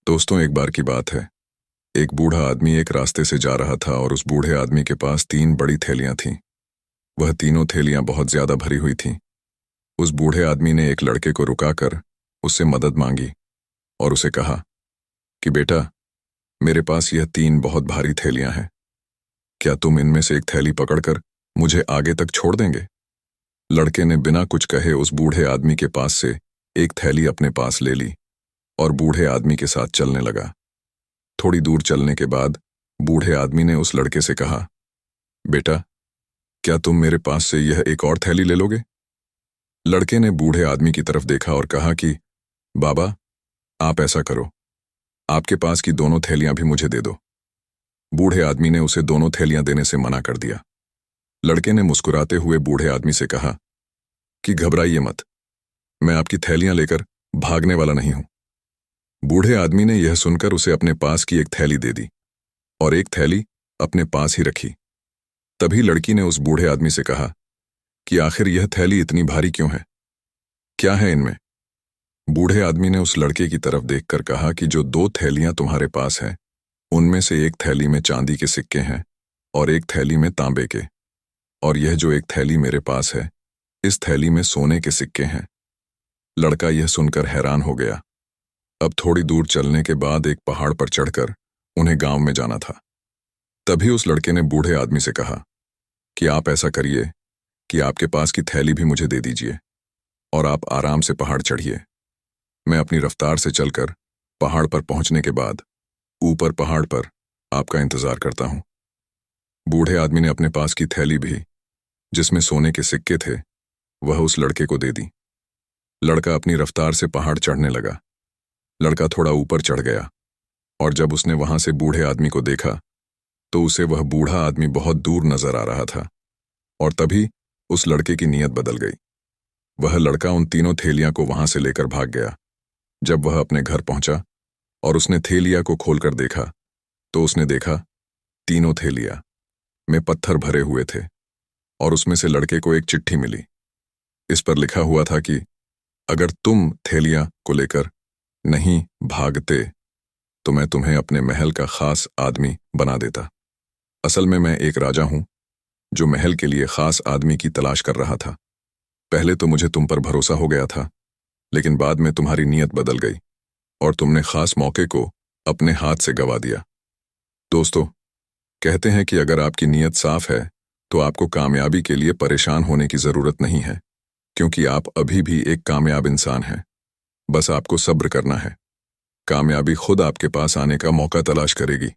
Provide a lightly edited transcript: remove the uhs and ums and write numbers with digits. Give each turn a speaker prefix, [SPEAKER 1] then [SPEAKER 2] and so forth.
[SPEAKER 1] दोस्तों, एक बार की बात है। एक बूढ़ा आदमी एक रास्ते से जा रहा था और उस बूढ़े आदमी के पास 3 बड़ी थैलियां थीं। वह तीनों थैलियां बहुत ज्यादा भरी हुई थीं। उस बूढ़े आदमी ने एक लड़के को रुकाकर उससे मदद मांगी और उसे कहा कि बेटा, मेरे पास यह 3 बहुत भारी थैलियां हैं। क्या तुम इनमें से एक थैली पकड़कर मुझे आगे तक छोड़ देंगे? लड़के ने बिना कुछ कहे उस बूढ़े आदमी के पास से एक थैली अपने पास ले ली और बूढ़े आदमी के साथ चलने लगा। थोड़ी दूर चलने के बाद बूढ़े आदमी ने उस लड़के से कहा, बेटा, क्या तुम मेरे पास से यह एक और थैली ले लोगे? लड़के ने बूढ़े आदमी की तरफ देखा और कहा कि बाबा, आप ऐसा करो, आपके पास की दोनों थैलियां भी मुझे दे दो। बूढ़े आदमी ने उसे दोनों थैलियां देने से मना कर दिया। लड़के ने मुस्कुराते हुए बूढ़े आदमी से कहा कि घबराइए मत, मैं आपकी थैलियां लेकर भागने वाला नहीं हूं। बूढ़े आदमी ने यह सुनकर उसे अपने पास की एक थैली दे दी और एक थैली अपने पास ही रखी। तभी लड़की ने उस बूढ़े आदमी से कहा कि आखिर यह थैली इतनी भारी क्यों है? क्या है इनमें? बूढ़े आदमी ने उस लड़के की तरफ देखकर कहा कि जो 2 थैलियां तुम्हारे पास हैं, उनमें से एक थैली में चांदी के सिक्के हैं और एक थैली में तांबे के, और यह जो एक थैली मेरे पास है, इस थैली में सोने के सिक्के हैं। लड़का यह सुनकर हैरान हो गया। अब थोड़ी दूर चलने के बाद एक पहाड़ पर चढ़कर उन्हें गांव में जाना था। तभी उस लड़के ने बूढ़े आदमी से कहा कि आप ऐसा करिए कि आपके पास की थैली भी मुझे दे दीजिए और आप आराम से पहाड़ चढ़िए। मैं अपनी रफ्तार से चलकर पहाड़ पर पहुंचने के बाद ऊपर पहाड़ पर आपका इंतजार करता हूं। बूढ़े आदमी ने अपने पास की थैली भी, जिसमें सोने के सिक्के थे, वह उस लड़के को दे दी। लड़का अपनी रफ्तार से पहाड़ चढ़ने लगा। लड़का थोड़ा ऊपर चढ़ गया और जब उसने वहां से बूढ़े आदमी को देखा तो उसे वह बूढ़ा आदमी बहुत दूर नजर आ रहा था। और तभी उस लड़के की नीयत बदल गई। वह लड़का उन तीनों थैलियां को वहां से लेकर भाग गया। जब वह अपने घर पहुंचा और उसने थैलियां को खोलकर देखा तो उसने देखा तीनों थैलियां में पत्थर भरे हुए थे और उसमें से लड़के को एक चिट्ठी मिली। इस पर लिखा हुआ था कि अगर तुम थैलियां को लेकर नहीं भागते तो मैं तुम्हें अपने महल का खास आदमी बना देता। असल में मैं एक राजा हूं जो महल के लिए खास आदमी की तलाश कर रहा था। पहले तो मुझे तुम पर भरोसा हो गया था, लेकिन बाद में तुम्हारी नीयत बदल गई और तुमने खास मौके को अपने हाथ से गंवा दिया। दोस्तों, कहते हैं कि अगर आपकी नीयत साफ है तो आपको कामयाबी के लिए परेशान होने की जरूरत नहीं है, क्योंकि आप अभी भी एक कामयाब इंसान हैं। बस आपको सब्र करना है। कामयाबी खुद आपके पास आने का मौका तलाश करेगी।